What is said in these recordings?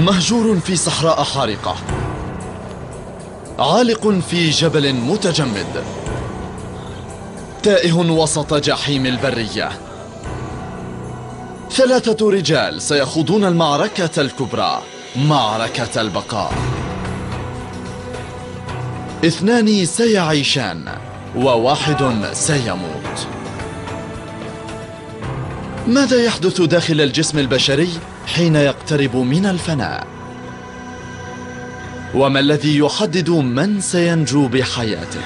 مهجور في صحراء حارقة، عالق في جبل متجمد، تائه وسط جحيم البرية. 3 رجال سيخوضون المعركة الكبرى، معركة البقاء. 2 سيعيشان و1 سيموت. ماذا يحدث داخل الجسم البشري حين يقترب من الفناء؟ وما الذي يحدد من سينجو بحياته؟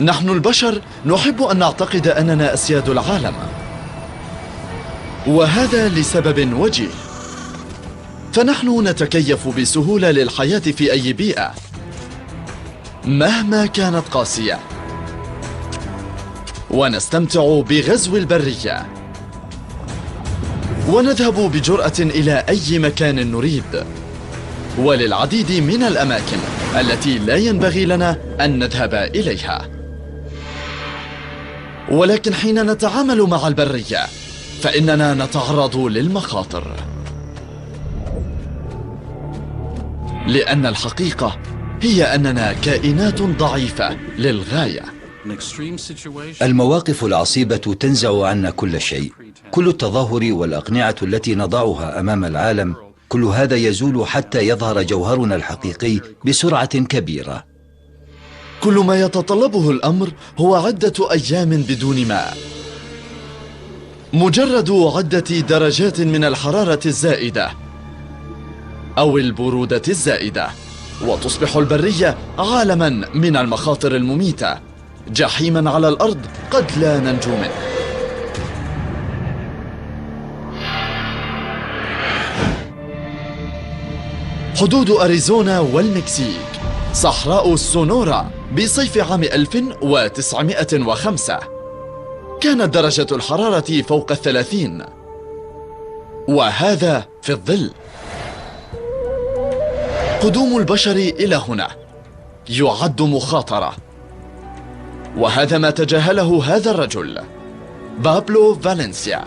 نحن البشر نحب أن نعتقد أننا أسياد العالم، وهذا لسبب وجيه. فنحن نتكيف بسهولة للحياة في أي بيئة مهما كانت قاسية، ونستمتع بغزو البرية، ونذهب بجرأة إلى أي مكان نريد، وللعديد من الأماكن التي لا ينبغي لنا أن نذهب إليها. ولكن حين نتعامل مع البرية فإننا نتعرض للمخاطر، لأن الحقيقة هي أننا كائنات ضعيفة للغاية. المواقف العصيبة تنزع عنا كل شيء، كل التظاهر والأقنعة التي نضعها أمام العالم، كل هذا يزول حتى يظهر جوهرنا الحقيقي بسرعة كبيرة. كل ما يتطلبه الأمر هو عدة أيام بدون ماء، مجرد عدة درجات من الحرارة الزائدة أو البرودة الزائدة، وتصبح البرية عالما من المخاطر المميتة، جحيما على الأرض قد لا ننجو منه. حدود أريزونا والمكسيك، صحراء سونورا بصيف عام 1905 كانت درجة الحرارة فوق 30، وهذا في الظل. قدوم البشر إلى هنا يعد مخاطرة، وهذا ما تجاهله هذا الرجل بابلو فالنسيا.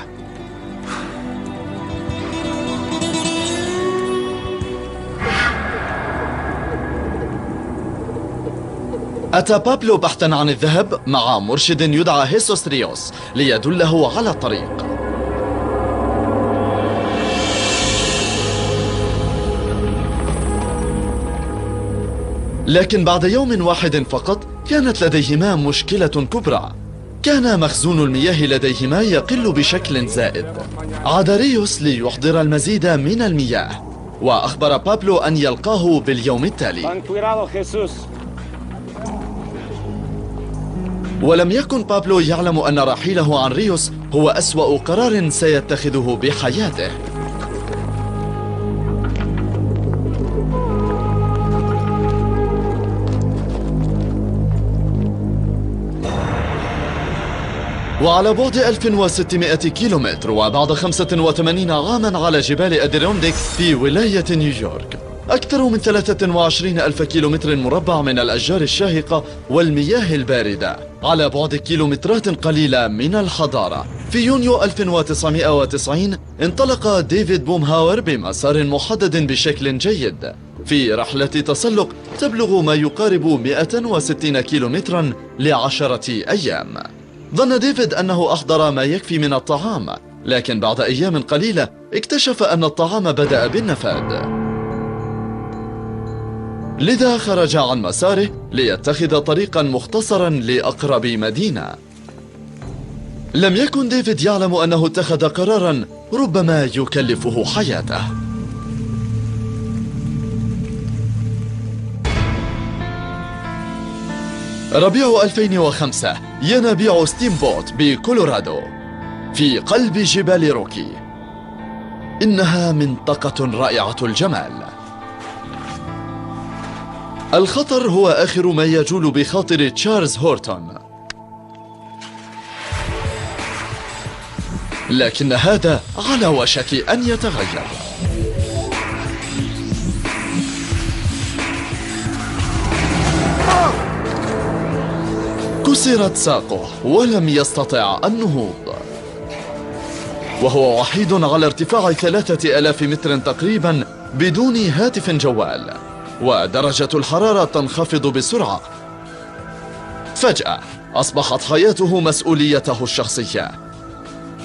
أتى بابلو بحثا عن الذهب مع مرشد يدعى هيسوس ريوس ليدله على الطريق. لكن بعد يوم واحد فقط كانت لديهما مشكلة كبرى. كان مخزون المياه لديهما يقل بشكل زائد. عاد ريوس ليحضر المزيد من المياه، وأخبر بابلو أن يلقاه باليوم التالي. ولم يكن بابلو يعلم أن رحيله عن ريوس هو أسوأ قرار سيتخذه بحياته. وعلى بعد 1600 كيلومتر، وبعد 85 عاما على جبال أديرونديك في ولاية نيويورك، أكثر من 23 ألف كيلومتر مربع من الأشجار الشاهقة والمياه الباردة، على بعد كيلومترات قليلة من الحضارة. في يونيو 1990 انطلق ديفيد بومهاور بمسار محدد بشكل جيد في رحلة تسلق تبلغ ما يقارب 160 كيلومترا ل10 أيام. ظن ديفيد أنه أحضر ما يكفي من الطعام، لكن بعد أيام قليلة اكتشف أن الطعام بدأ بالنفاد، لذا خرج عن مساره ليتخذ طريقا مختصرا لأقرب مدينة. لم يكن ديفيد يعلم أنه اتخذ قرارا ربما يكلفه حياته. ربيع 2005 ينابيع ستيمبوت بكولورادو في قلب جبال روكي. إنها منطقة رائعة الجمال. الخطر هو آخر ما يجول بخاطر تشارلز هورتون، لكن هذا على وشك أن يتغير. كسرت ساقه ولم يستطع النهوض. وهو وحيد على ارتفاع 3000 متر تقريبا بدون هاتف جوال، ودرجة الحرارة تنخفض بسرعة. فجأة أصبحت حياته مسؤوليته الشخصية،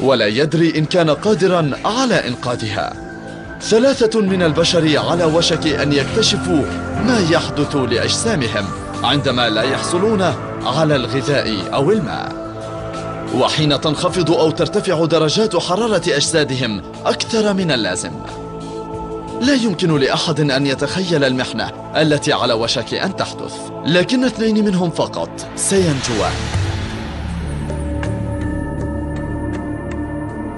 ولا يدري إن كان قادرا على إنقاذها. 3 من البشر على وشك أن يكتشفوا ما يحدث لأجسامهم عندما لا يحصلون على الغذاء أو الماء، وحين تنخفض أو ترتفع درجات حرارة أجسادهم أكثر من اللازم. لا يمكن لأحد أن يتخيل المحنة التي على وشك أن تحدث، لكن 2 منهم فقط سينجوان.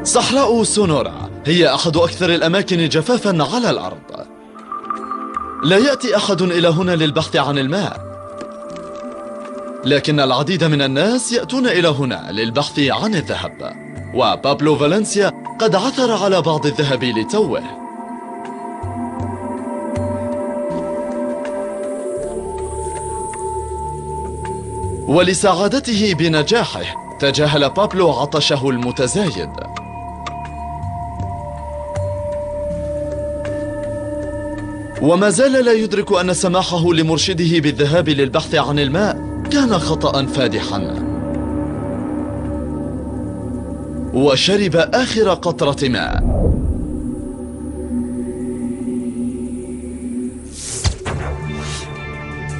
صحراء سونورا هي أحد أكثر الأماكن جفافاً على الأرض. لا يأتي أحد إلى هنا للبحث عن الماء، لكن العديد من الناس يأتون إلى هنا للبحث عن الذهب، وبابلو فالنسيا قد عثر على بعض الذهب لتوه. ولسعادته بنجاحه تجاهل بابلو عطشه المتزايد. وما زال لا يدرك أن سماحه لمرشده بالذهاب للبحث عن الماء كان خطأ فادحا، وشرب آخر قطرة ماء.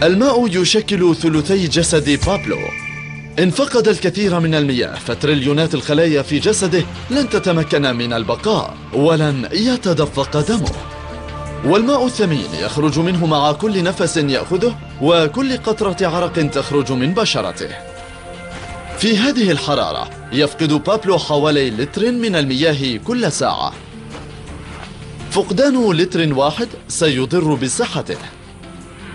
الماء يشكل ثلثي جسد بابلو. إن فقد الكثير من المياه فتريليونات الخلايا في جسده لن تتمكن من البقاء ولن يتدفق دمه، والماء الثمين يخرج منه مع كل نفس يأخذه وكل قطرة عرق تخرج من بشرته. في هذه الحرارة يفقد بابلو حوالي لتر من المياه كل ساعة. فقدان لتر واحد سيضر بصحته،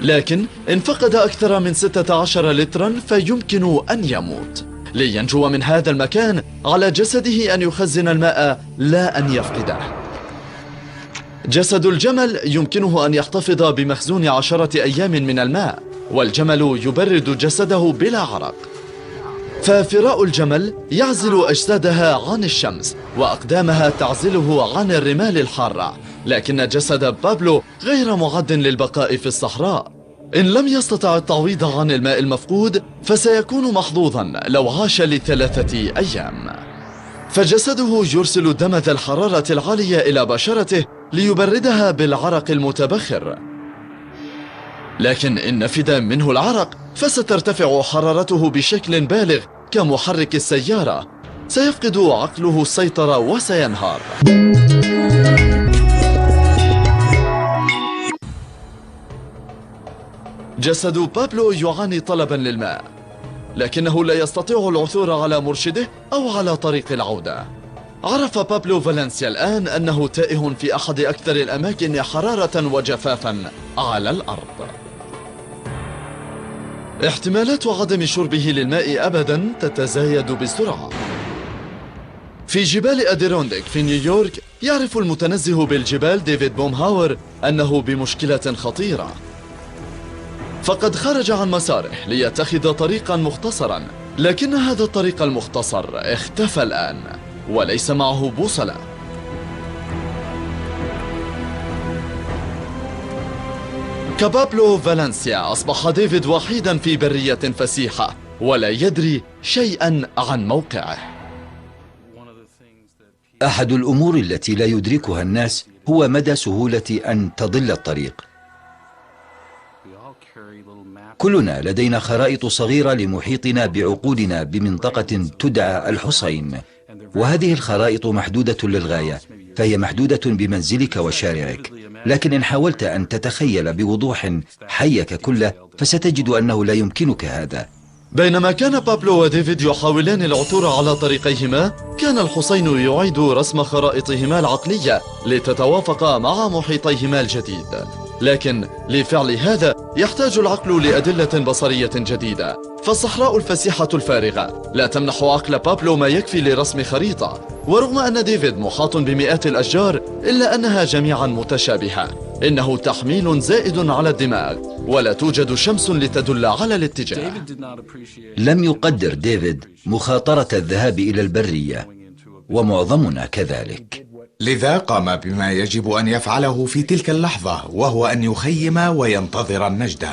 لكن إن فقد أكثر من 16 لترا فيمكن أن يموت. لينجو من هذا المكان على جسده أن يخزن الماء لا أن يفقده. جسد الجمل يمكنه أن يحتفظ بمخزون 10 أيام من الماء، والجمل يبرد جسده بلا عرق. ففراء الجمل يعزل أجسادها عن الشمس، وأقدامها تعزله عن الرمال الحارة، لكن جسد بابلو غير معد للبقاء في الصحراء. إن لم يستطع التعويض عن الماء المفقود فسيكون محظوظا لو عاش ل3 أيام. فجسده يرسل دم ذا الحرارة العالية إلى بشرته ليبردها بالعرق المتبخر، لكن إن نفد منه العرق فسترتفع حرارته بشكل بالغ كمحرك السيارة. سيفقد عقله السيطرة وسينهار. جسد بابلو يعاني طلبا للماء، لكنه لا يستطيع العثور على مرشده أو على طريق العودة. عرف بابلو فالنسيا الآن أنه تائه في أحد أكثر الأماكن حرارة وجفافا على الأرض. احتمالات عدم شربه للماء أبدا تتزايد بسرعة. في جبال أديرونديك في نيويورك يعرف المتنزه بالجبال ديفيد بومهاور أنه بمشكلة خطيرة، فقد خرج عن مساره ليتخذ طريقا مختصرا، لكن هذا الطريق المختصر اختفى الآن وليس معه بوصلة. كبابلو فالنسيا أصبح ديفيد وحيدا في برية فسيحة ولا يدري شيئا عن موقعه. أحد الأمور التي لا يدركها الناس هو مدى سهولة أن تضل الطريق. كلنا لدينا خرائط صغيرة لمحيطنا بعقولنا بمنطقة تدعى الحصين، وهذه الخرائط محدودة للغاية، فهي محدودة بمنزلك وشارعك. لكن إن حاولت أن تتخيل بوضوح حيك كله فستجد أنه لا يمكنك هذا. بينما كان بابلو وديفيد يحاولان العثور على طريقيهما، كان الحصين يعيد رسم خرائطهما العقلية لتتوافق مع محيطيهما الجديد، لكن لفعل هذا يحتاج العقل لأدلة بصرية جديدة. فالصحراء الفسيحة الفارغة لا تمنح عقل بابلو ما يكفي لرسم خريطة، ورغم أن ديفيد محاط بمئات الأشجار إلا أنها جميعا متشابهة. إنه تحميل زائد على الدماغ ولا توجد شمس لتدل على الاتجاه. لم يقدر ديفيد مخاطرة الذهاب إلى البرية، ومعظمنا كذلك. لذا قام بما يجب أن يفعله في تلك اللحظة، وهو أن يخيم وينتظر النجدة.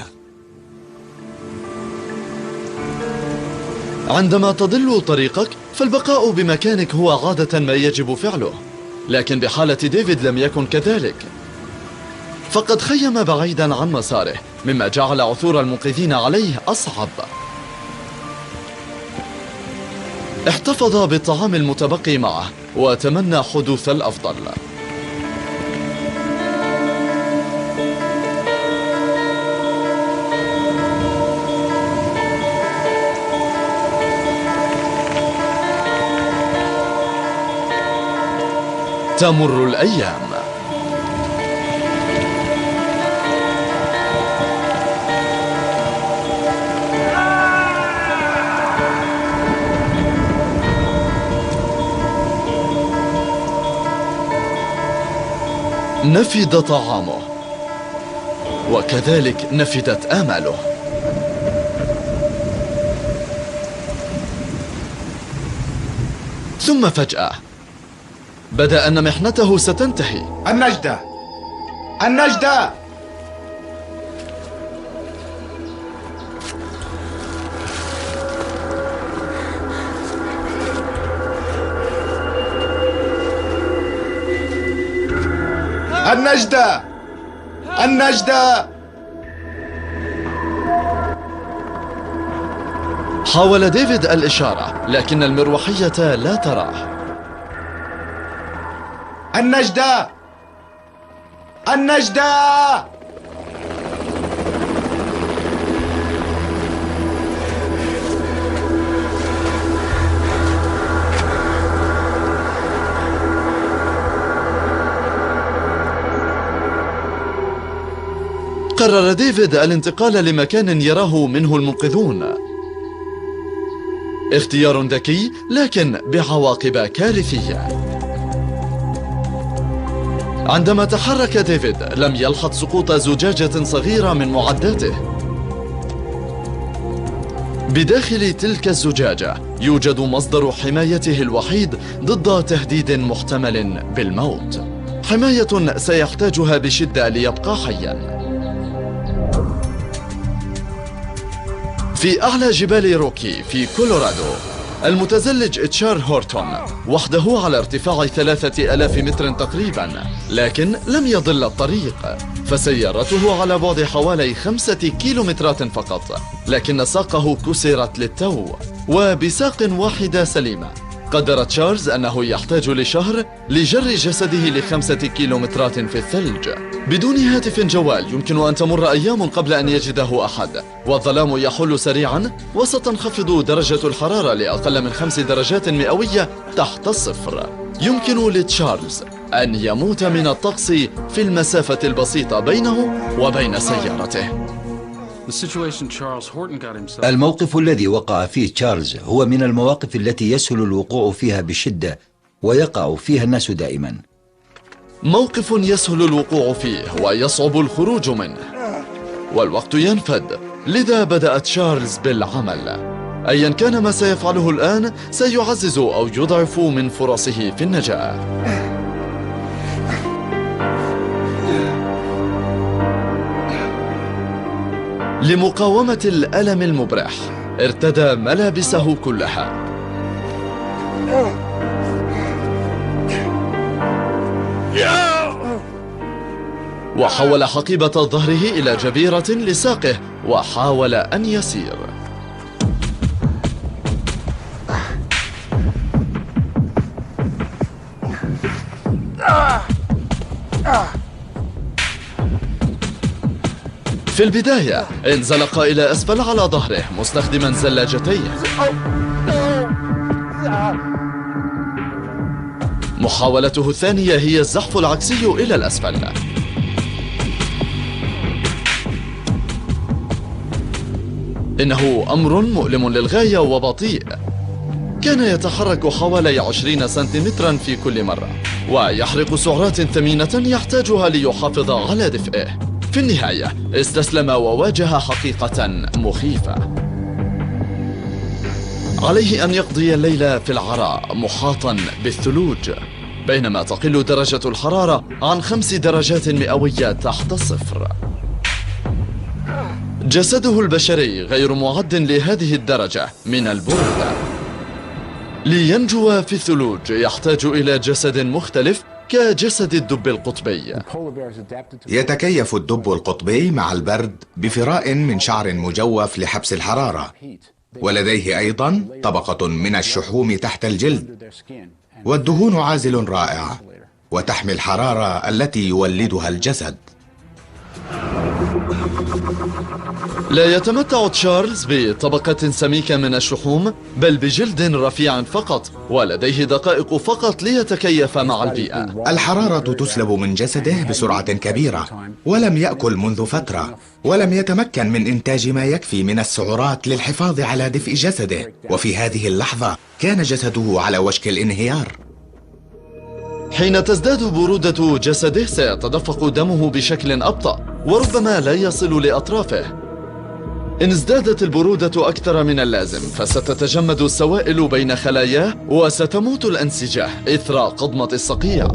عندما تضل طريقك فالبقاء بمكانك هو عادة ما يجب فعله، لكن بحالة ديفيد لم يكن كذلك، فقد خيم بعيدا عن مساره، مما جعل عثور المنقذين عليه أصعب. احتفظ بالطعام المتبقي معه وتمنى حدوث الأفضل. تمر الأيام. نفد طعامه، وكذلك نفدت آماله. ثم فجأة بدا أن محنته ستنتهي. النجدة! النجدة! النجدة! النجدة! حاول ديفيد الإشارة، لكن المروحية لا تراه. النجدة! النجدة! قرر ديفيد الانتقال لمكان يراه منه المنقذون. اختيار ذكي لكن بعواقب كارثية. عندما تحرك ديفيد لم يلحظ سقوط زجاجة صغيرة من معداته. بداخل تلك الزجاجة يوجد مصدر حمايته الوحيد ضد تهديد محتمل بالموت، حماية سيحتاجها بشدة ليبقى حياً. في أعلى جبال روكي في كولورادو، المتزلج تشارل هورتون وحده على ارتفاع 3000 متر تقريبا، لكن لم يضل الطريق، فسيارته على بعد حوالي 5 كيلومترات فقط، لكن ساقه كسرت للتو، وبساق واحدة سليمة قدر تشارلز أنه يحتاج لشهر لجر جسده ل5 كيلومترات في الثلج. بدون هاتف جوال يمكن أن تمر أيام قبل أن يجده أحد، والظلام يحل سريعا، وستنخفض درجة الحرارة لأقل من 5 درجات مئوية تحت الصفر. يمكن لتشارلز أن يموت من الطقس في المسافة البسيطة بينه وبين سيارته. الموقف الذي وقع فيه تشارلز هو من المواقف التي يسهل الوقوع فيها بشدة ويقع فيها الناس دائما. موقف يسهل الوقوع فيه ويصعب الخروج منه، والوقت ينفد، لذا بدأ تشارلز بالعمل. أيا كان ما سيفعله الآن سيعزز أو يضعف من فرصه في النجاة. لمقاومة الألم المبرح ارتدى ملابسه كلها، وحول حقيبة ظهره إلى جبيرة لساقه وحاول أن يسير. في البداية انزلق إلى أسفل على ظهره مستخدما زلاجتيه. محاولته الثانية هي الزحف العكسي إلى الأسفل. إنه أمر مؤلم للغاية وبطيء. كان يتحرك حوالي 20 سنتيمترا في كل مرة، ويحرق سعرات ثمينة يحتاجها ليحافظ على دفئه. في النهاية استسلم وواجه حقيقة مخيفة. عليه أن يقضي الليل في العراء محاطا بالثلوج، بينما تقل درجة الحرارة عن 5 درجات مئوية تحت الصفر. جسده البشري غير معد لهذه الدرجة من البرودة. لينجو في الثلوج يحتاج إلى جسد مختلف كجسد الدب القطبي. يتكيف الدب القطبي مع البرد بفراء من شعر مجوف لحبس الحرارة، ولديه أيضا طبقة من الشحوم تحت الجلد، والدهون عازل رائع وتحمي الحرارة التي يولدها الجسد. لا يتمتع تشارلز بطبقة سميكة من الشحوم، بل بجلد رفيع فقط، ولديه دقائق فقط ليتكيف مع البيئة. الحرارة تسلب من جسده بسرعة كبيرة، ولم يأكل منذ فترة، ولم يتمكن من إنتاج ما يكفي من السعرات للحفاظ على دفء جسده، وفي هذه اللحظة كان جسده على وشك الانهيار. حين تزداد برودة جسده سيتدفق دمه بشكل أبطأ وربما لا يصل لأطرافه. إن ازدادت البرودة أكثر من اللازم فستتجمد السوائل بين خلاياه وستموت الأنسجة إثر قضمة الصقيع.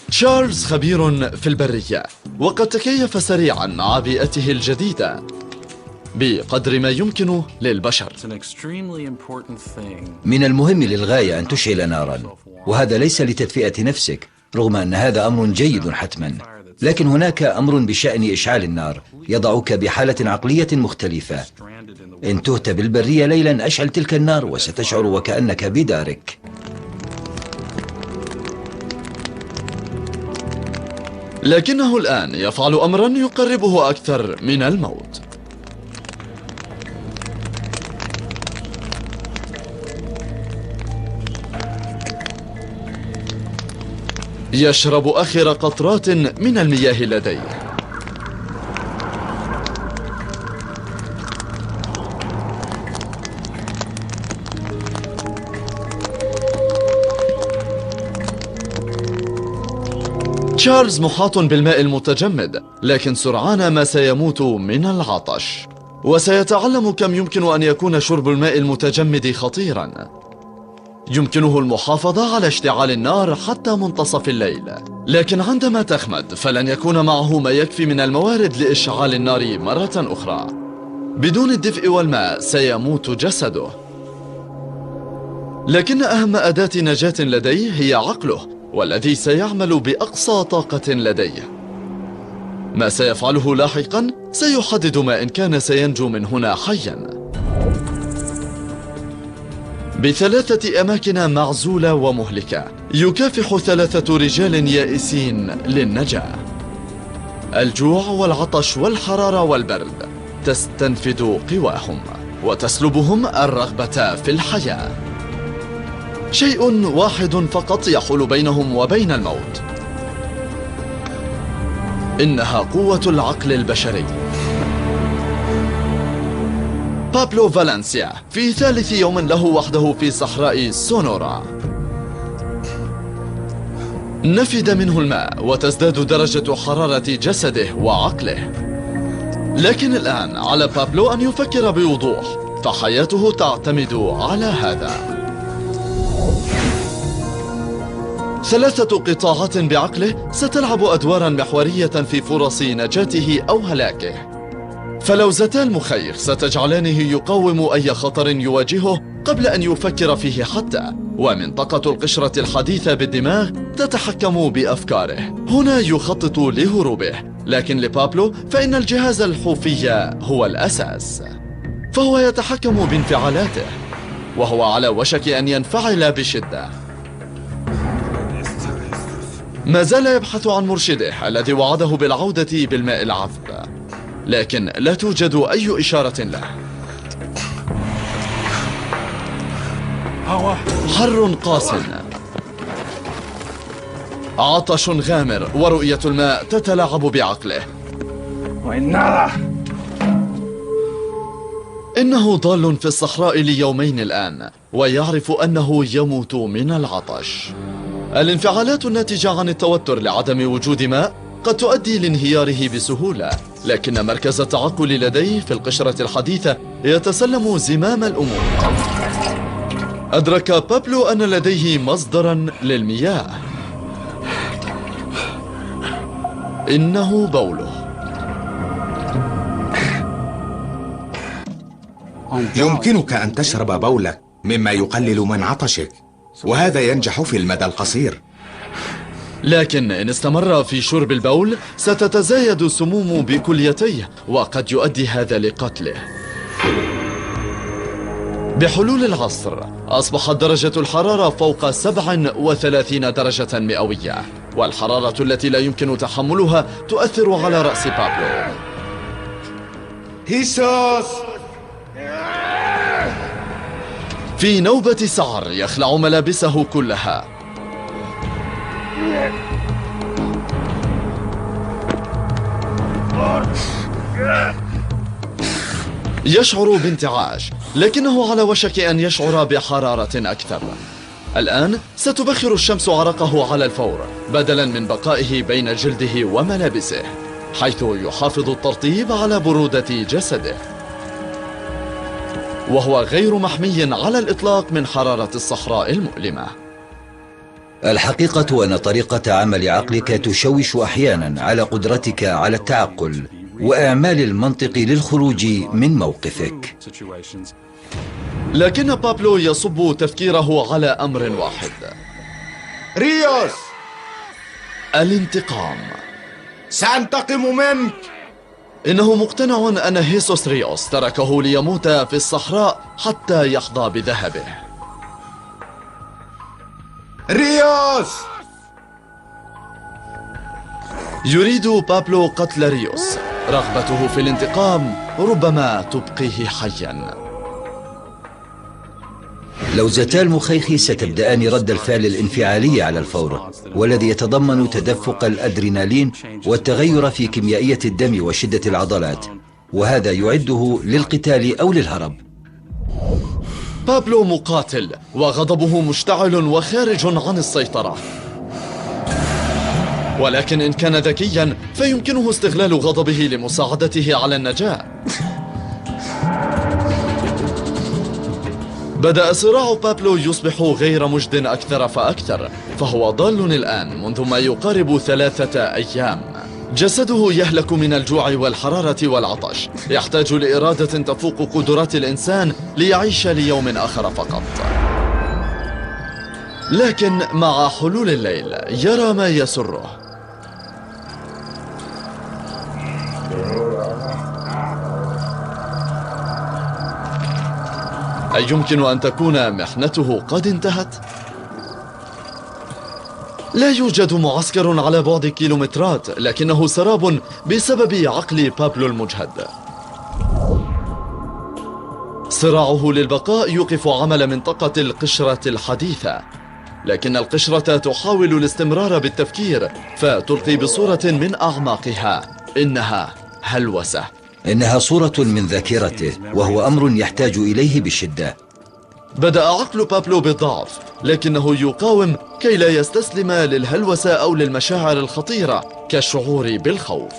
تشارلز خبير في البرية، وقد تكيف سريعا مع بيئته الجديدة بقدر ما يمكن للبشر. من المهم للغاية أن تشعل نارا، وهذا ليس لتدفئة نفسك، رغم أن هذا أمر جيد حتما، لكن هناك أمر بشأن إشعال النار يضعك بحالة عقلية مختلفة. إن تهت بالبرية ليلا أشعل تلك النار وستشعر وكأنك بدارك. لكنه الآن يفعل أمرا يقربه أكثر من الموت. يشرب آخر قطرات من المياه لديه. تشارلز محاط بالماء المتجمد، لكن سرعان ما سيموت من العطش، وسيتعلم كم يمكن أن يكون شرب الماء المتجمد خطيرا. يمكنه المحافظة على اشتعال النار حتى منتصف الليل، لكن عندما تخمد فلن يكون معه ما يكفي من الموارد لإشعال النار مرة أخرى. بدون الدفء والماء سيموت جسده. لكن أهم أداة نجاة لديه هي عقله، والذي سيعمل بأقصى طاقة لديه. ما سيفعله لاحقا سيحدد ما إن كان سينجو من هنا حيا. ب3 أماكن معزولة ومهلكة يكافح 3 رجال يائسين للنجاة. الجوع والعطش والحرارة والبرد تستنفد قواهم وتسلبهم الرغبة في الحياة. شيء واحد فقط يحول بينهم وبين الموت، إنها قوة العقل البشري. بابلو فالنسيا في ثالث يوم له وحده في صحراء سونورا. نفد منه الماء وتزداد درجة حرارة جسده وعقله، لكن الآن على بابلو أن يفكر بوضوح، فحياته تعتمد على هذا. 3 قطاعات بعقله ستلعب أدوارا محورية في فرص نجاته أو هلاكه. فلوزتا المخيخ ستجعلانه يقاوم أي خطر يواجهه قبل أن يفكر فيه حتى، ومنطقة القشرة الحديثة بالدماغ تتحكم بأفكاره. هنا يخطط لهروبه، لكن لبابلو فإن الجهاز الحوفي هو الأساس، فهو يتحكم بانفعالاته، وهو على وشك أن ينفعل بشدة. ما زال يبحث عن مرشده الذي وعده بالعودة بالماء العذب، لكن لا توجد أي إشارة له. حر قاس، عطش غامر، ورؤية الماء تتلاعب بعقله. إنه ضال في الصحراء ليومين الآن، ويعرف أنه يموت من العطش. الانفعالات الناتجة عن التوتر لعدم وجود ماء قد تؤدي لانهياره بسهولة، لكن مركز التعقل لديه في القشرة الحديثة يتسلم زمام الأمور. أدرك بابلو أن لديه مصدرا للمياه. إنه بوله. يمكنك أن تشرب بولك مما يقلل من عطشك، وهذا ينجح في المدى القصير. لكن إن استمر في شرب البول ستتزايد السموم بكليتيه، وقد يؤدي هذا لقتله. بحلول العصر أصبحت درجة الحرارة فوق 37 درجة مئوية، والحرارة التي لا يمكن تحملها تؤثر على رأس بابلو. هيسوس! في نوبة سعر يخلع ملابسه كلها. يشعر بانتعاش، لكنه على وشك أن يشعر بحرارة أكثر. الآن ستبخر الشمس عرقه على الفور بدلا من بقائه بين جلده وملابسه، حيث يحافظ الترطيب على برودة جسده، وهو غير محمي على الإطلاق من حرارة الصحراء المؤلمة. الحقيقة أن طريقة عمل عقلك تشوش أحيانا على قدرتك على التعقل وإعمال المنطق للخروج من موقفك. لكن بابلو يصب تفكيره على أمر واحد: ريوس! الانتقام. سأنتقم منك! إنه مقتنع أن هيسوس ريوس تركه ليموت في الصحراء حتى يحظى بذهبه. ريوس! يريد بابلو قتل ريوس. رغبته في الانتقام ربما تبقيه حيا. لوزتا المخيخ ستبدأان رد الفعل الانفعالي على الفور، والذي يتضمن تدفق الأدرينالين والتغير في كيميائية الدم وشدة العضلات، وهذا يعده للقتال أو للهرب. بابلو مقاتل وغضبه مشتعل وخارج عن السيطرة، ولكن إن كان ذكيا فيمكنه استغلال غضبه لمساعدته على النجاة. بدأ صراع بابلو يصبح غير مجد أكثر فأكثر، فهو ضال الآن منذ ما يقارب 3 أيام. جسده يهلك من الجوع والحرارة والعطش، يحتاج لإرادة تفوق قدرات الإنسان ليعيش ليوم آخر فقط. لكن مع حلول الليل يرى ما يسره. أيمكن أن تكون محنته قد انتهت؟ لا يوجد معسكر على بعد كيلومترات، لكنه سراب بسبب عقل بابلو المجهد. صراعه للبقاء يوقف عمل منطقة القشرة الحديثة، لكن القشرة تحاول الاستمرار بالتفكير فتلقي بصورة من أعماقها. إنها هلوسة. إنها صورة من ذاكرته، وهو أمر يحتاج إليه بشدة. بدأ عقل بابلو بالضعف، لكنه يقاوم كي لا يستسلم للهلوسة أو للمشاعر الخطيرة كالشعور بالخوف.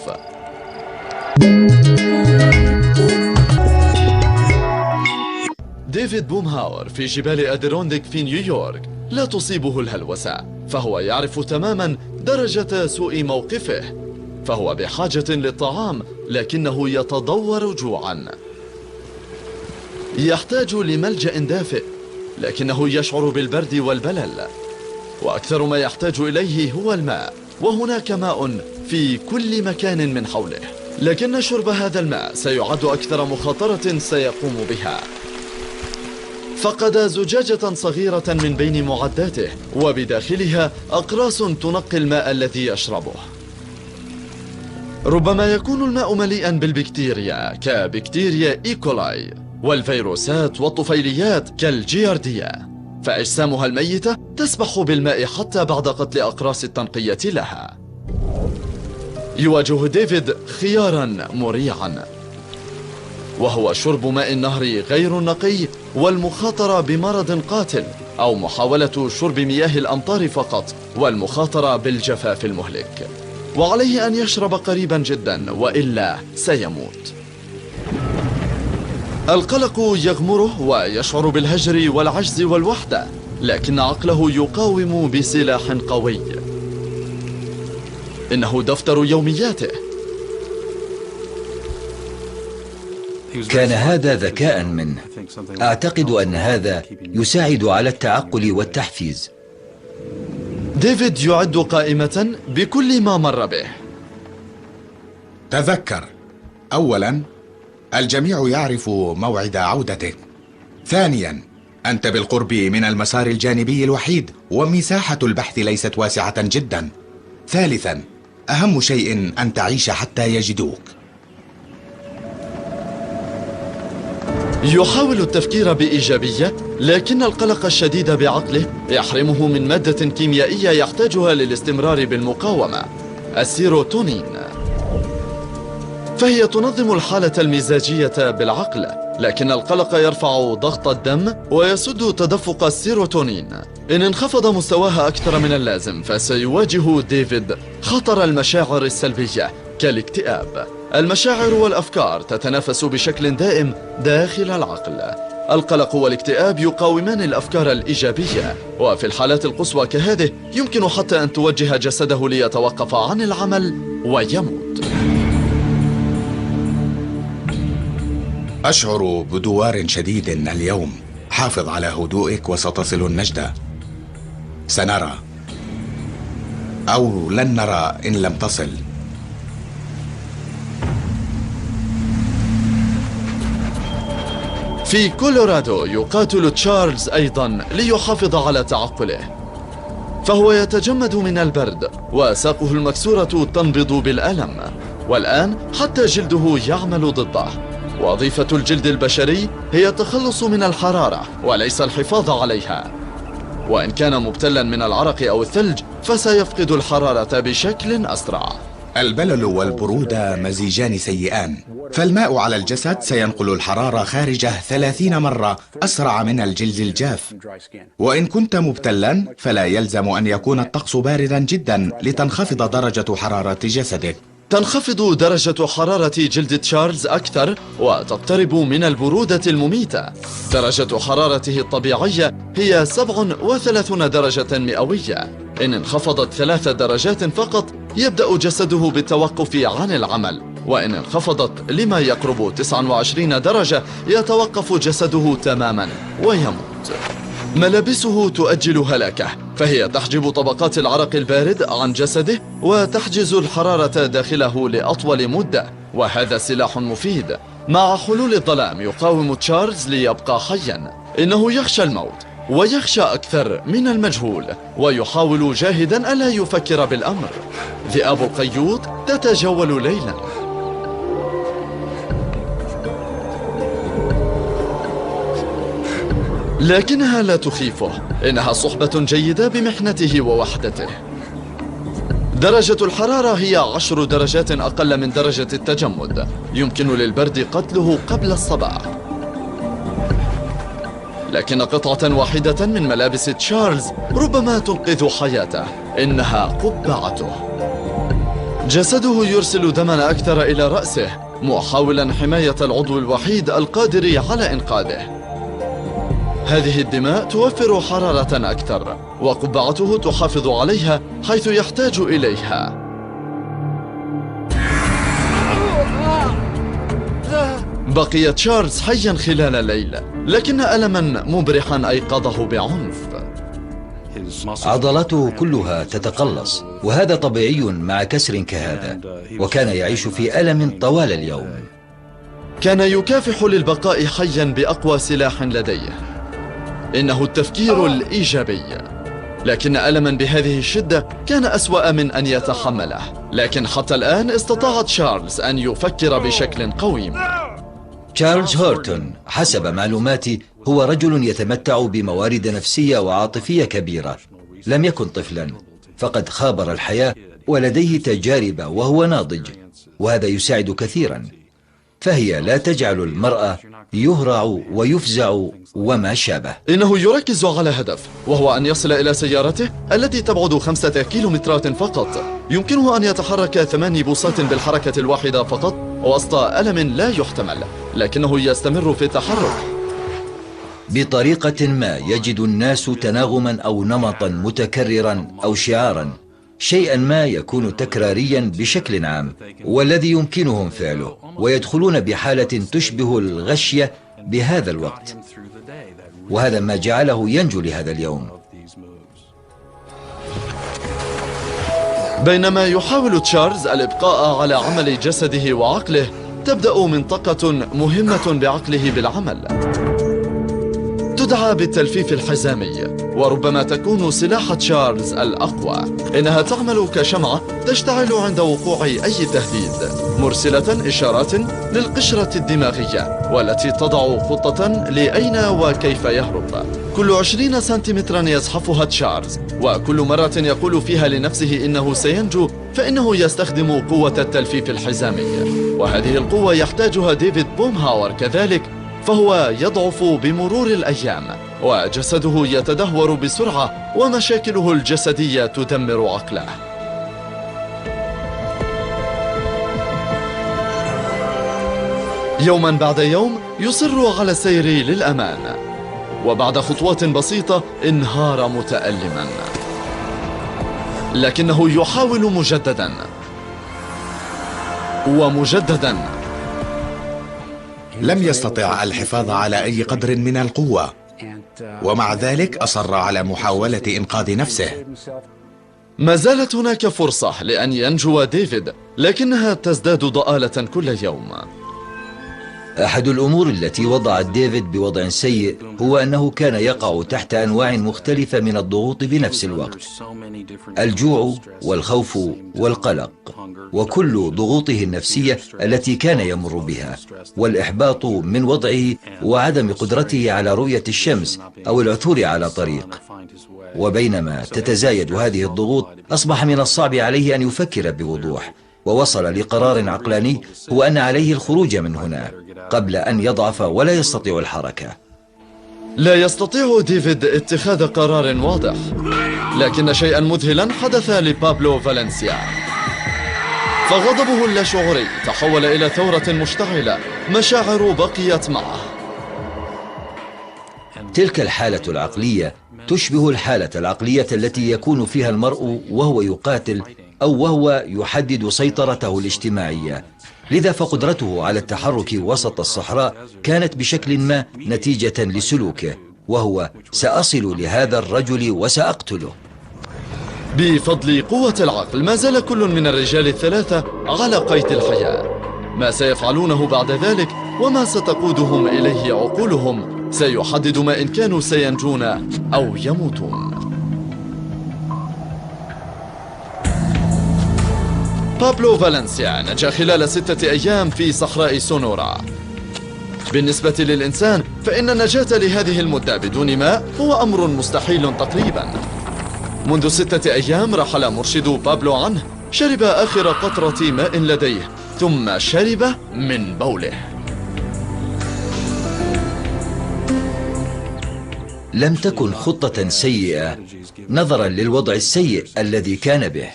ديفيد بومهاور في جبال أديرونديك في نيويورك لا تصيبه الهلوسة، فهو يعرف تماما درجة سوء موقفه، فهو بحاجة للطعام لكنه يتضور جوعا. يحتاج لملجأ دافئ لكنه يشعر بالبرد والبلل، وأكثر ما يحتاج إليه هو الماء، وهناك ماء في كل مكان من حوله، لكن شرب هذا الماء سيعد أكثر مخاطرة سيقوم بها. فقد زجاجة صغيرة من بين معداته، وبداخلها أقراص تنقي الماء الذي يشربه. ربما يكون الماء مليئا بالبكتيريا كبكتيريا إيكولاي، والفيروسات والطفيليات كالجيارديا، فأجسامها الميتة تسبح بالماء حتى بعد قتل أقراص التنقية لها. يواجه ديفيد خيارا مريعا، وهو شرب ماء النهر غير النقي والمخاطرة بمرض قاتل، أو محاولة شرب مياه الأمطار فقط والمخاطرة بالجفاف المهلك. وعليه أن يشرب قريبا جدا وإلا سيموت. القلق يغمره ويشعر بالهجر والعجز والوحدة، لكن عقله يقاوم بسلاح قوي. إنه دفتر يومياته. كان هذا ذكاء منه. أعتقد أن هذا يساعد على التعقل والتحفيز. ديفيد يعد قائمة بكل ما مر به. تذكر، أولاً الجميع يعرف موعد عودتك. ثانياً أنت بالقرب من المسار الجانبي الوحيد، ومساحة البحث ليست واسعة جداً. ثالثاً أهم شيء أن تعيش حتى يجدوك. يحاول التفكير بإيجابية، لكن القلق الشديد بعقله يحرمه من مادة كيميائية يحتاجها للاستمرار بالمقاومة، السيروتونين. فهي تنظم الحالة المزاجية بالعقل، لكن القلق يرفع ضغط الدم ويسد تدفق السيروتونين. إن انخفض مستواها أكثر من اللازم، فسيواجه ديفيد خطر المشاعر السلبية كالاكتئاب. المشاعر والأفكار تتنافس بشكل دائم داخل العقل. القلق والاكتئاب يقاومان الأفكار الإيجابية، وفي الحالات القصوى كهذه يمكن حتى أن توجه جسده ليتوقف عن العمل ويموت. أشعر بدوار شديد اليوم. حافظ على هدوئك وستصل النجدة. سنرى أو لن نرى إن لم تصل. في كولورادو يقاتل تشارلز أيضا ليحافظ على تعقله، فهو يتجمد من البرد وساقه المكسورة تنبض بالألم، والآن حتى جلده يعمل ضده. وظيفة الجلد البشري هي التخلص من الحرارة وليس الحفاظ عليها، وإن كان مبتلا من العرق أو الثلج فسيفقد الحرارة بشكل أسرع. البلل والبرودة مزيجان سيئان، فالماء على الجسد سينقل الحرارة خارجه 30 مرة أسرع من الجلد الجاف. وإن كنت مبتلا فلا يلزم أن يكون الطقس باردا جدا لتنخفض درجة حرارة جسدك. تنخفض درجة حرارة جلد تشارلز أكثر وتقترب من البرودة المميتة. درجة حرارته الطبيعية هي 37 درجة مئوية. إن انخفضت 3 درجات فقط يبدأ جسده بالتوقف عن العمل، وإن انخفضت لما يقرب 29 درجة يتوقف جسده تماما ويموت. ملابسه تؤجل هلاكه، فهي تحجب طبقات العرق البارد عن جسده وتحجز الحرارة داخله لأطول مدة، وهذا سلاح مفيد. مع حلول الظلام يقاوم تشارلز ليبقى حيا. إنه يخشى الموت ويخشى أكثر من المجهول، ويحاول جاهدا ألا يفكر بالأمر. ذئاب القيود تتجول ليلا. لكنها لا تخيفه، إنها صحبة جيدة بمحنته ووحدته. درجة الحرارة هي 10 درجات أقل من درجة التجمد. يمكن للبرد قتله قبل الصباح. لكن قطعة واحدة من ملابس تشارلز ربما تنقذ حياته. إنها قبعته. جسده يرسل دما أكثر إلى رأسه، محاولا حماية العضو الوحيد القادر على إنقاذه. هذه الدماء توفر حرارة أكثر، وقبعته تحافظ عليها حيث يحتاج إليها. بقي تشارلز حيا خلال الليل، لكن ألما مبرحا أيقظه بعنف. عضلاته كلها تتقلص، وهذا طبيعي مع كسر كهذا، وكان يعيش في ألم طوال اليوم. كان يكافح للبقاء حيا بأقوى سلاح لديه، إنه التفكير الإيجابي. لكن ألما بهذه الشدة كان أسوأ من أن يتحمله. لكن حتى الآن استطاع تشارلز أن يفكر بشكل قويم. تشارلز هورتون حسب معلوماتي هو رجل يتمتع بموارد نفسية وعاطفية كبيرة. لم يكن طفلا، فقد خابر الحياة ولديه تجارب وهو ناضج، وهذا يساعد كثيرا. فهي لا تجعل المرأة يهرع ويفزع وما شابه. إنه يركز على هدف، وهو أن يصل إلى سيارته التي تبعد 5 كيلومترات فقط. يمكنه أن يتحرك 8 بوصات بالحركة الواحدة فقط، وسط ألم لا يحتمل، لكنه يستمر في التحرك. بطريقة ما يجد الناس تناغما أو نمطا متكررا أو شعارا، شيئا ما يكون تكراريا بشكل عام والذي يمكنهم فعله، ويدخلون بحالة تشبه الغشية بهذا الوقت، وهذا ما جعله ينجو لهذا اليوم. بينما يحاول تشارلز الإبقاء على عمل جسده وعقله، تبدأ منطقة مهمة بعقله بالعمل تدعى بالتلفيف الحزامي، وربما تكون سلاح تشارلز الأقوى. إنها تعمل كشمعة تشتعل عند وقوع أي تهديد، مرسلة إشارات للقشرة الدماغية، والتي تضع خطة لأين وكيف يهرب. كل 20 سنتيمترا يزحفها تشارلز، وكل مرة يقول فيها لنفسه إنه سينجو، فإنه يستخدم قوة التلفيف الحزامي، وهذه القوة يحتاجها ديفيد بومهاور كذلك، فهو يضعف بمرور الأيام، وجسده يتدهور بسرعة، ومشاكله الجسدية تدمر عقله. يوما بعد يوم يصر على السير للأمان، وبعد خطوات بسيطة انهار متألما، لكنه يحاول مجددا ومجددا. لم يستطع الحفاظ على أي قدر من القوة، ومع ذلك أصر على محاولة إنقاذ نفسه. ما زالت هناك فرصة لأن ينجو ديفيد، لكنها تزداد ضآلة كل يوم. أحد الأمور التي وضعت ديفيد بوضع سيء هو أنه كان يقع تحت أنواع مختلفة من الضغوط بنفس الوقت: الجوع والخوف والقلق، وكل ضغوطه النفسية التي كان يمر بها، والإحباط من وضعه، وعدم قدرته على رؤية الشمس أو العثور على طريق. وبينما تتزايد هذه الضغوط، أصبح من الصعب عليه أن يفكر بوضوح، ووصل لقرار عقلاني هو أن عليه الخروج من هنا قبل أن يضعف ولا يستطيع الحركة. لا يستطيع ديفيد اتخاذ قرار واضح، لكن شيئا مذهلا حدث لبابلو فالنسيا، فغضبه اللاشعوري تحول إلى ثورة مشتعلة، مشاعر بقيت معه. تلك الحالة العقلية تشبه الحالة العقلية التي يكون فيها المرء وهو يقاتل أو وهو يحدد سيطرته الاجتماعية، لذا فقدرته على التحرك وسط الصحراء كانت بشكل ما نتيجة لسلوكه، وهو سأصل لهذا الرجل وسأقتله. بفضل قوة العقل ما زال كل من الرجال الثلاثة على قيد الحياة. ما سيفعلونه بعد ذلك وما ستقودهم إليه عقولهم سيحدد ما إن كانوا سينجون أو يموتون. بابلو فالنسيا نجا خلال 6 أيام في صحراء سونورا. بالنسبة للإنسان فإن النجاة لهذه المدة بدون ماء هو أمر مستحيل تقريبا. منذ 6 أيام رحل مرشد بابلو عنه، شرب آخر قطرة ماء لديه، ثم شرب من بوله. لم تكن خطة سيئة نظرا للوضع السيء الذي كان به.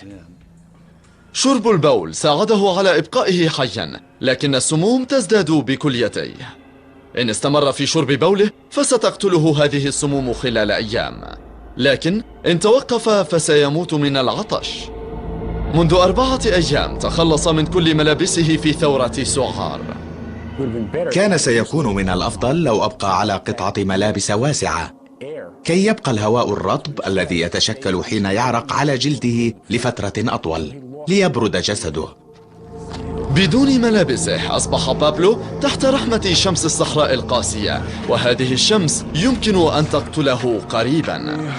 شرب البول ساعده على إبقائه حيا، لكن السموم تزداد بكليتيه. إن استمر في شرب بوله فستقتله هذه السموم خلال أيام، لكن إن توقف فسيموت من العطش. منذ 4 أيام تخلص من كل ملابسه في ثورة سعار. كان سيكون من الأفضل لو أبقى على قطعة ملابس واسعة كي يبقى الهواء الرطب الذي يتشكل حين يعرق على جلده لفترة أطول ليبرد جسده. بدون ملابسه أصبح بابلو تحت رحمة شمس الصحراء القاسية، وهذه الشمس يمكن أن تقتله قريبا.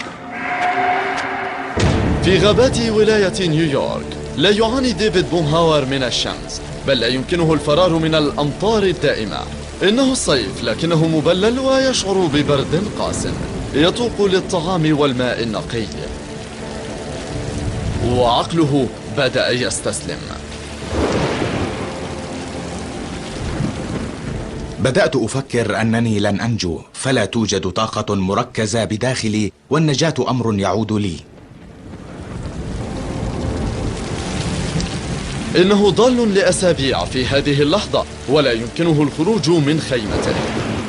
في غابات ولاية نيويورك لا يعاني ديفيد بومهاور من الشمس، بل لا يمكنه الفرار من الأمطار الدائمة. إنه الصيف لكنه مبلل ويشعر ببرد قاس، يتوق للطعام والماء النقي، وعقله بدأ يستسلم. بدأت أفكر أنني لن أنجو، فلا توجد طاقة مركزة بداخلي، والنجاة أمر يعود لي. إنه ضال لأسابيع في هذه اللحظة ولا يمكنه الخروج من خيمته،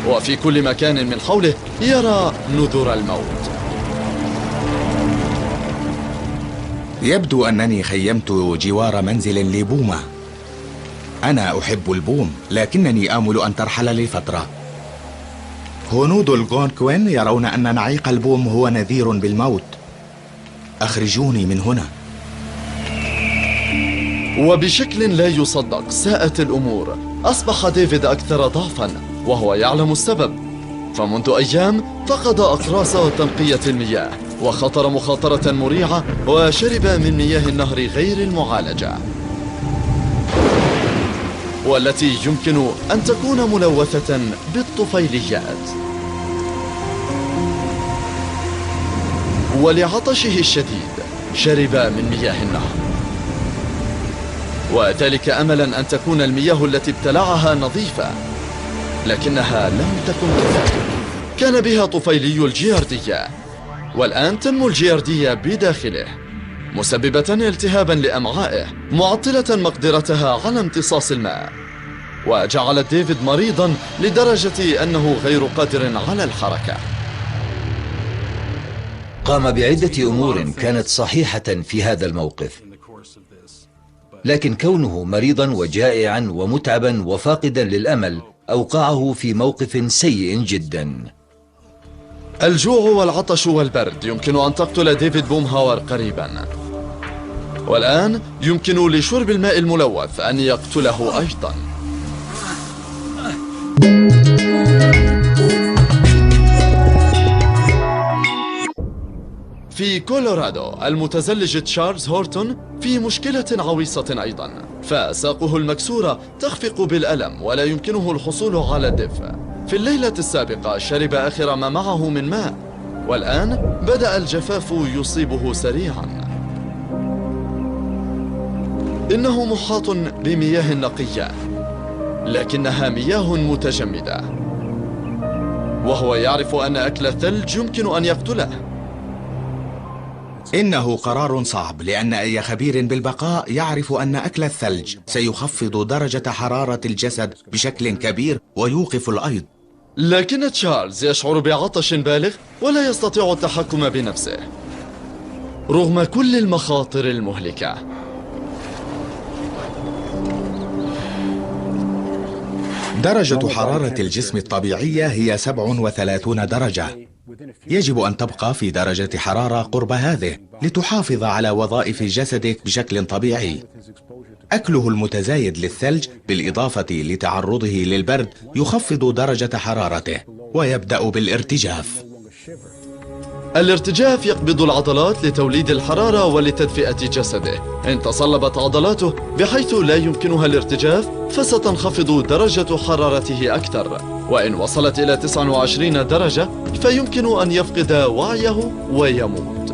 وفي كل مكان من حوله يرى نذر الموت. يبدو أنني خيمت جوار منزل لبومة. أنا أحب البوم، لكنني آمل أن ترحل لفترة. هنود الغونكوين يرون أن نعيق البوم هو نذير بالموت. أخرجوني من هنا. وبشكل لا يصدق ساءت الأمور. أصبح ديفيد أكثر ضعفا وهو يعلم السبب، فمنذ أيام فقد أقراص تنقية المياه وخطر مخاطرة مريعة وشرب من مياه النهر غير المعالجة، والتي يمكن أن تكون ملوثة بالطفيليات. ولعطشه الشديد شرب من مياه النهر، وذلك أملا أن تكون المياه التي ابتلعها نظيفة، لكنها لم تكن كذلك. كان بها طفيلي الجياردية، والآن تنمو الجياردية بداخله، مسببة التهابا لأمعائه، معطلة مقدرتها على امتصاص الماء، وجعلت ديفيد مريضا لدرجة أنه غير قادر على الحركة. قام بعدة أمور كانت صحيحة في هذا الموقف، لكن كونه مريضا وجائعا ومتعبا وفاقدا للأمل أوقعه في موقف سيء جدا. الجوع والعطش والبرد يمكن أن تقتل ديفيد بومهاور قريبا، والآن يمكن لشرب الماء الملوث أن يقتله أيضا. في كولورادو المتزلج تشارلز هورتون في مشكلة عويصة أيضا، فساقه المكسورة تخفق بالألم ولا يمكنه الحصول على الدفء. في الليلة السابقة شرب آخر ما معه من ماء، والآن بدأ الجفاف يصيبه سريعا. إنه محاط بمياه نقية، لكنها مياه متجمدة، وهو يعرف أن أكل الثلج يمكن أن يقتله. إنه قرار صعب، لأن أي خبير بالبقاء يعرف أن أكل الثلج سيخفض درجة حرارة الجسد بشكل كبير ويوقف الأيض. لكن تشارلز يشعر بعطش بالغ ولا يستطيع التحكم بنفسه رغم كل المخاطر المهلكة. درجة حرارة الجسم الطبيعية هي 37 درجة. يجب أن تبقى في درجة حرارة قرب هذه لتحافظ على وظائف جسدك بشكل طبيعي. أكله المتزايد للثلج بالإضافة لتعرضه للبرد يخفض درجة حرارته ويبدأ بالارتجاف. الارتجاف يقبض العضلات لتوليد الحرارة ولتدفئة جسده. إن تصلبت عضلاته بحيث لا يمكنها الارتجاف فستنخفض درجة حرارته أكثر، وإن وصلت إلى 29 درجة فيمكن أن يفقد وعيه ويموت.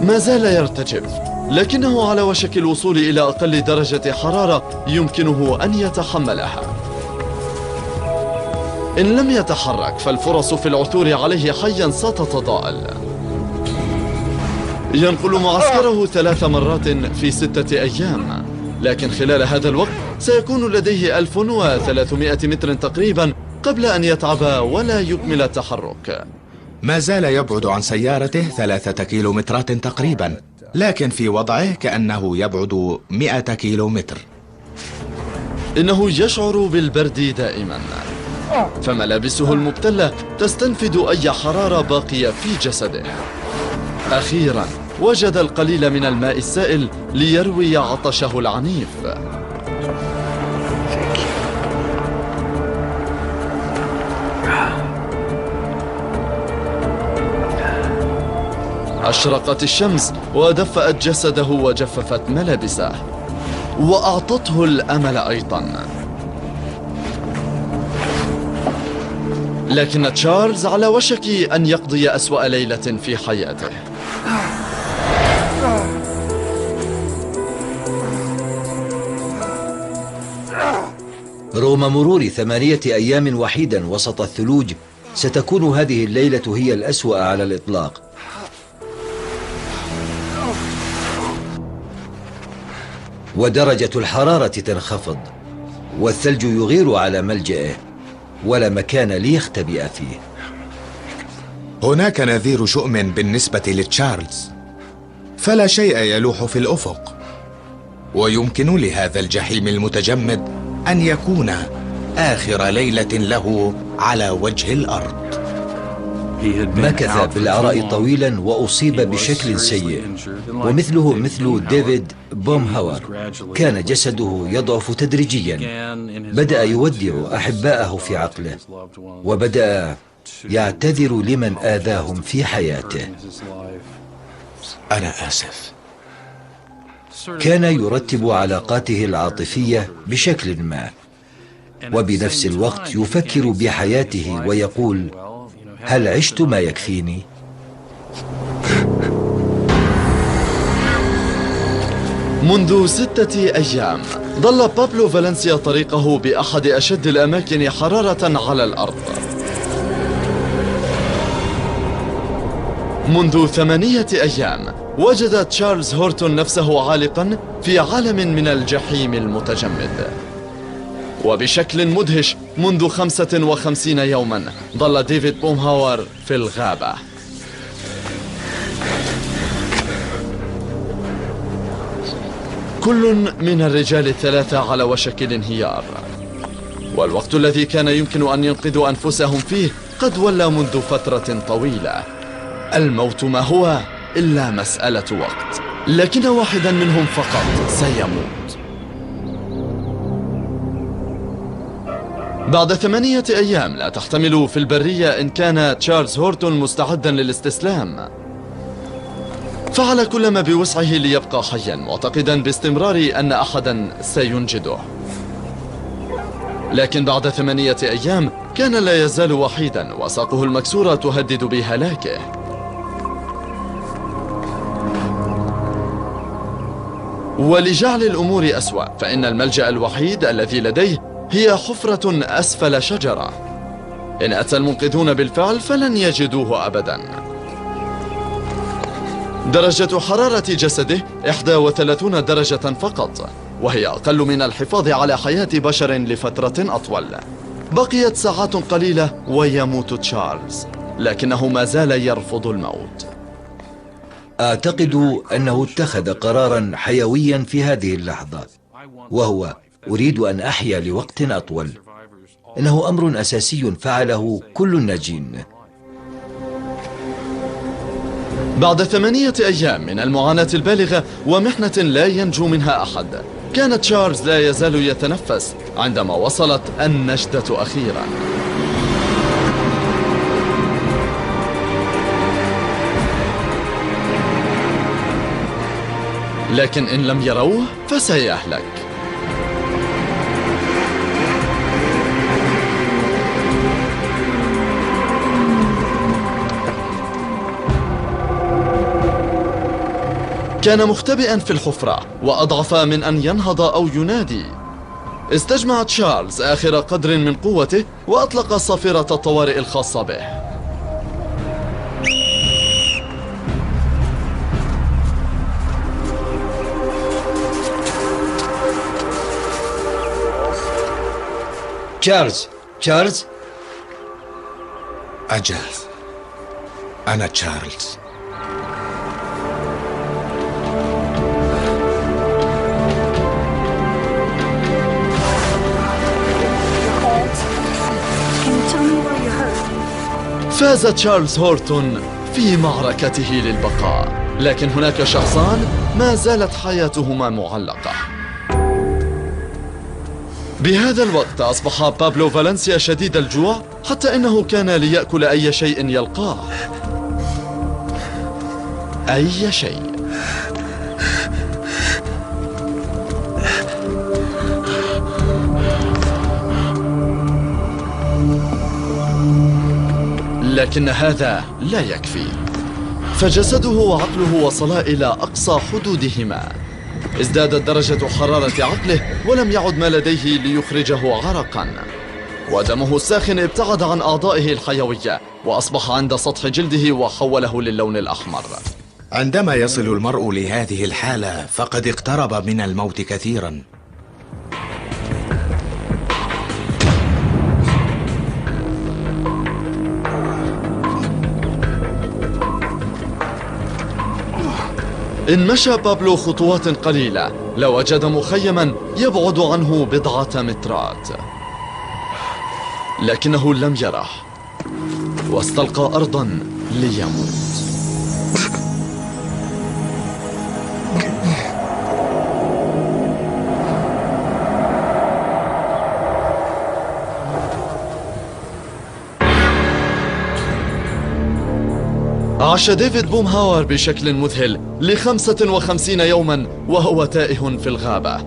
ما زال يرتجف، لكنه على وشك الوصول إلى أقل درجة حرارة يمكنه أن يتحملها. إن لم يتحرك فالفرص في العثور عليه حيا ستتضاءل. ينقل معسكره 3 مرات في 6 أيام، لكن خلال هذا الوقت سيكون لديه 1300 متر تقريبا قبل أن يتعب ولا يكمل التحرك. ما زال يبعد عن سيارته 3 كيلومترات تقريبا، لكن في وضعه كأنه يبعد 100 كيلومتر. إنه يشعر بالبرد دائما، فملابسه المبتلة تستنفد أي حرارة باقية في جسده. أخيرا وجد القليل من الماء السائل ليروي عطشه العنيف. أشرقت الشمس ودفأت جسده وجففت ملابسه، وأعطته الأمل أيضا. لكن تشارلز على وشك أن يقضي أسوأ ليلة في حياته. رغم مرور 8 أيام وحيدا وسط الثلوج، ستكون هذه الليلة هي الأسوأ على الإطلاق. ودرجة الحرارة تنخفض، والثلج يغير على ملجئه، ولا مكان ليختبئ فيه. هناك نذير شؤم بالنسبة لتشارلز، فلا شيء يلوح في الأفق، ويمكن لهذا الجحيم المتجمد أن يكون آخر ليلة له على وجه الأرض. مكث بالعراء طويلا وأصيب بشكل سيء، ومثله مثل ديفيد بومهاور كان جسده يضعف تدريجيا. بدأ يودع أحباءه في عقله، وبدأ يعتذر لمن آذاهم في حياته. أنا آسف. كان يرتب علاقاته العاطفية بشكل ما، وبنفس الوقت يفكر بحياته ويقول: هل عشت ما يكفيني؟ منذ 6 أيام ضل بابلو فالنسيا طريقه بأحد أشد الأماكن حرارة على الأرض. منذ 8 أيام وجد تشارلز هورتون نفسه عالقا في عالم من الجحيم المتجمد. وبشكل مدهش منذ 55 يوما ظل ديفيد بومهاور في الغابة. كل من الرجال الثلاثة على وشك الانهيار، والوقت الذي كان يمكن أن ينقذوا أنفسهم فيه قد ولى منذ فترة طويلة. الموت ما هو إلا مسألة وقت، لكن واحدا منهم فقط سيموت. بعد 8 أيام لا تحتمل في البرية إن كان تشارلز هورتون مستعدا للاستسلام. فعل كل ما بوسعه ليبقى حيا، معتقدا باستمرار أن أحدا سينجده. لكن بعد 8 أيام كان لا يزال وحيدا، وساقه المكسورة تهدد بهلاكه. ولجعل الأمور أسوأ، فإن الملجأ الوحيد الذي لديه هي حفرة أسفل شجرة. إن أتى المنقذون بالفعل فلن يجدوه أبدا. درجة حرارة جسده 31 درجة فقط، وهي أقل من الحفاظ على حياة بشر لفترة أطول. بقيت ساعات قليلة ويموت تشارلز، لكنه ما زال يرفض الموت. أعتقد أنه اتخذ قرارا حيويا في هذه اللحظة، وهو: أريد أن أحيا لوقت أطول. إنه أمر أساسي فعله كل الناجين. بعد 8 أيام من المعاناة البالغة ومحنة لا ينجو منها أحد، كان تشارلز لا يزال يتنفس عندما وصلت النجدة أخيرا. لكن إن لم يروه فسيهلك. كان مختبئا في الحفرة، وأضعف من أن ينهض أو ينادي. استجمع تشارلز آخر قدر من قوته وأطلق صافرة الطوارئ الخاصة به. تشارلز. أجل، أنا تشارلز. فاز تشارلز هورتون في معركته للبقاء، لكن هناك شخصان ما زالت حياتهما معلقة. بهذا الوقت أصبح بابلو فالنسيا شديد الجوع، حتى إنه كان ليأكل أي شيء يلقاه. أي شيء. لكن هذا لا يكفي، فجسده وعقله وصلا إلى أقصى حدودهما. ازدادت درجة حرارة عقله ولم يعد ما لديه ليخرجه عرقا، ودمه الساخن ابتعد عن أعضائه الحيوية وأصبح عند سطح جلده وحوله للون الأحمر. عندما يصل المرء لهذه الحالة فقد اقترب من الموت كثيرا. إن مشى بابلو خطوات قليلة لوجد مخيما يبعد عنه بضعة مترات، لكنه لم يره واستلقى أرضا ليموت. عاش ديفيد بومهاور بشكل مذهل ل55 يوما وهو تائه في الغابة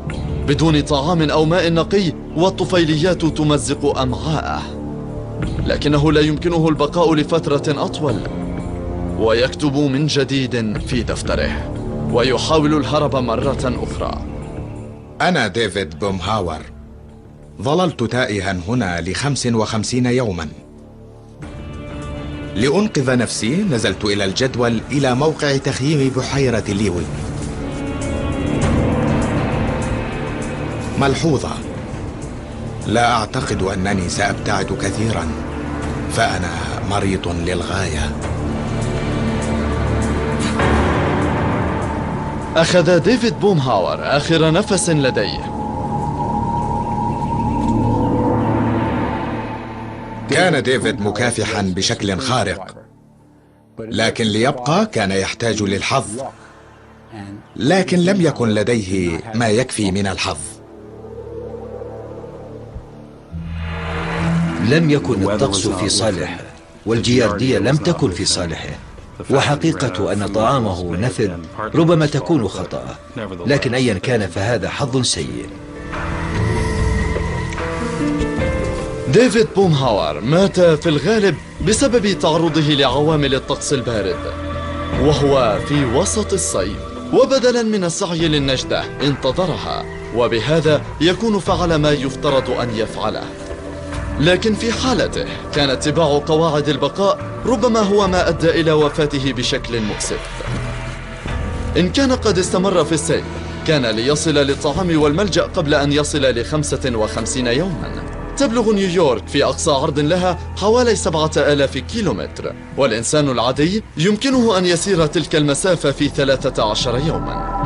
بدون طعام أو ماء نقي، والطفيليات تمزق أمعاءه، لكنه لا يمكنه البقاء لفترة أطول، ويكتب من جديد في دفتره ويحاول الهرب مرة أخرى. أنا ديفيد بومهاور، ظللت تائها هنا ل55 يوما. لأنقذ نفسي نزلت إلى الجدول إلى موقع تخييم بحيرة ليوي. ملحوظة: لا أعتقد أنني سأبتعد كثيرا، فأنا مريض للغاية. أخذ ديفيد بومهاور آخر نفس لديه. كان ديفيد مكافحا بشكل خارق، لكن ليبقى كان يحتاج للحظ، لكن لم يكن لديه ما يكفي من الحظ. لم يكن الطقس في صالحه، والجياردية لم تكن في صالحه، وحقيقة أن طعامه نفد ربما تكون خطأ، لكن أيا كان فهذا حظ سيء. ديفيد بومهاور مات في الغالب بسبب تعرضه لعوامل الطقس البارد وهو في وسط الصيف، وبدلا من السعي للنجدة انتظرها، وبهذا يكون فعل ما يفترض أن يفعله. لكن في حالته كان اتباع قواعد البقاء ربما هو ما أدى إلى وفاته بشكل مؤسف. إن كان قد استمر في السير كان ليصل للطعام والملجأ قبل أن يصل ل55 يوما. تبلغ نيويورك في أقصى عرض لها حوالي 7000 كيلومتر، والإنسان العادي يمكنه أن يسير تلك المسافة في 13 يوما.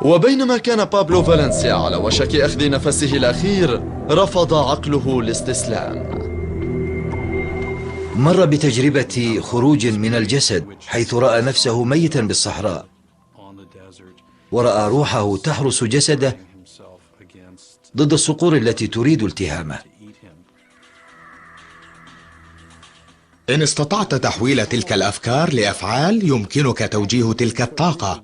وبينما كان بابلو فالنسيا على وشك أخذ نفسه الأخير رفض عقله الاستسلام. مر بتجربة خروج من الجسد، حيث رأى نفسه ميتا بالصحراء، ورأى روحه تحرس جسده ضد الصقور التي تريد التهامه. إن استطعت تحويل تلك الأفكار لأفعال يمكنك توجيه تلك الطاقة،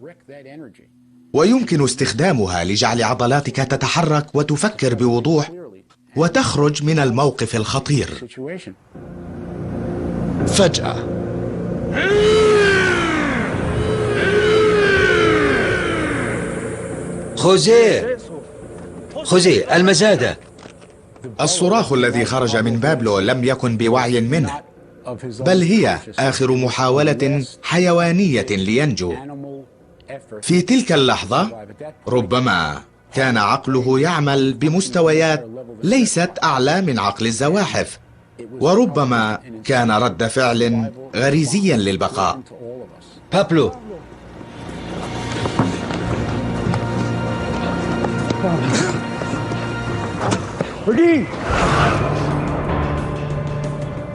ويمكن استخدامها لجعل عضلاتك تتحرك وتفكر بوضوح وتخرج من الموقف الخطير. فجأة خوزيه المزادة! الصراخ الذي خرج من بابلو لم يكن بوعي منه، بل هي آخر محاولة حيوانية لينجو. في تلك اللحظة ربما كان عقله يعمل بمستويات ليست أعلى من عقل الزواحف، وربما كان رد فعل غريزيا للبقاء. بابلو،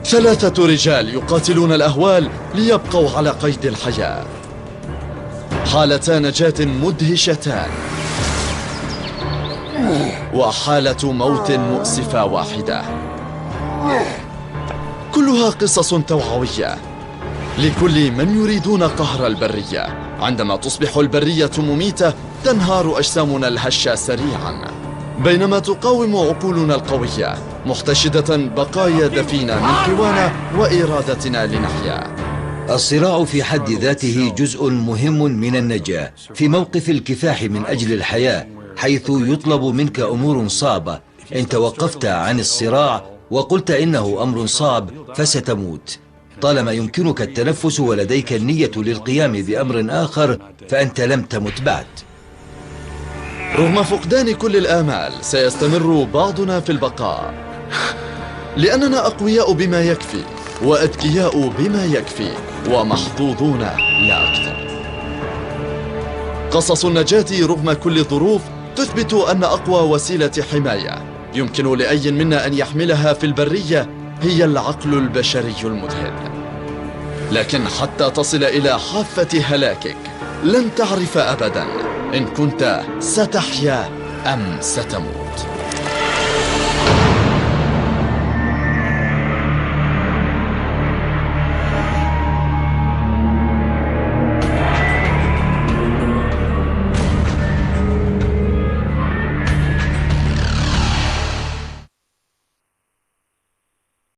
ثلاثة رجال يقاتلون الأهوال ليبقوا على قيد الحياة، حالتا نجاة مدهشتان وحالة موت مؤسفة واحدة، كلها قصص توعوية لكل من يريدون قهر البرية. عندما تصبح البرية مميتة تنهار أجسامنا الهشة سريعا، بينما تقاوم عقولنا القوية محتشدة بقايا دفينة من قوانا وإرادتنا لنحيا. الصراع في حد ذاته جزء مهم من النجاة في موقف الكفاح من أجل الحياة، حيث يطلب منك أمور صعبة. إن توقفت عن الصراع وقلت إنه أمر صعب فستموت، طالما يمكنك التنفس ولديك النية للقيام بأمر آخر فأنت لم تمت بعد. رغم فقدان كل الآمال سيستمر بعضنا في البقاء، لأننا أقوياء بما يكفي وأذكياء بما يكفي ومحظوظون لا أكثر. قصص النجاة رغم كل الظروف تثبت أن أقوى وسيلة حماية يمكن لأي منا أن يحملها في البرية هي العقل البشري المذهل. لكن حتى تصل إلى حافة هلاكك لن تعرف أبداً إن كنت ستحيا أم ستموت.